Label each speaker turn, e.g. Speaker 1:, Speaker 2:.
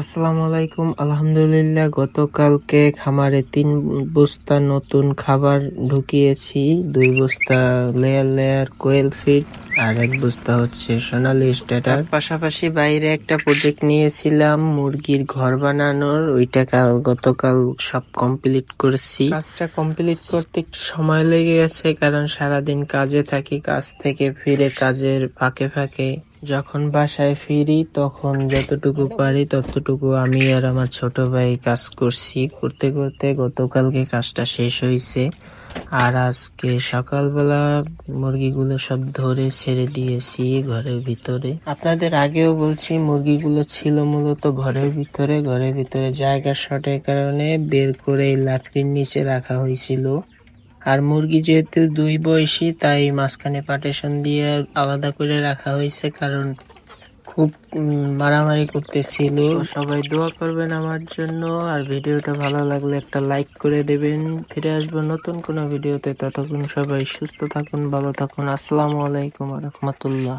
Speaker 1: আসসালামু আলাইকুম। আলহামদুলিল্লাহ, গতকালকে খামারে 3 বস্তা নতুন খাবার ঢুকিয়েছি। 2 বস্তা লেয়ার লেয়ার কোয়েল ফিড আর 1 বস্তা হচ্ছে সোনালী স্ট্যাটার। পাশাপাশি বাইরে একটা প্রজেক্ট নিয়েছিলাম মুরগির ঘর বানানোর, ওইটা গতকাল সব কমপ্লিট করছি। কাজটা কমপ্লিট করতে একটু সময় লেগে গেছে, কারণ সারাদিন কাজে থাকি। কাজ থেকে ফিরে কাজের ফাঁকে ফাঁকে যখন বাসায় ফিরি তখন যতটুকু পারি ততটুকু আমি আর আমার ছোট ভাই কাজ করছি। করতে করতে গতকালকে কাজটা শেষ হয়েছে। আর আজকে সকালবেলা মুরগিগুলো সব ধরে ছেড়ে দিয়েছি ঘরের ভিতরে। আপনাদের আগেও বলছি, মুরগিগুলো ছিল মূলত ঘরের ভিতরে জায়গা শর্টের কারণে বের করে লাকড়ির নিচে রাখা হয়েছিল। আর মুরগি যেহেতু 2 বয়সী, তাই মাঝখানে পার্টিশন দিয়ে আলাদা করে রাখা হয়েছে, কারণ খুব মারামারি করতেছিল। সবাই দোয়া করবেন আমার জন্য, আর ভিডিওটা ভালো লাগলে একটা লাইক করে দেবেন। ফিরে আসবো নতুন কোনো ভিডিওতে, ততক্ষণ সবাই সুস্থ থাকুন, ভালো থাকুন। আসসালামু আলাইকুম ওয়া রাহমাতুল্লাহ।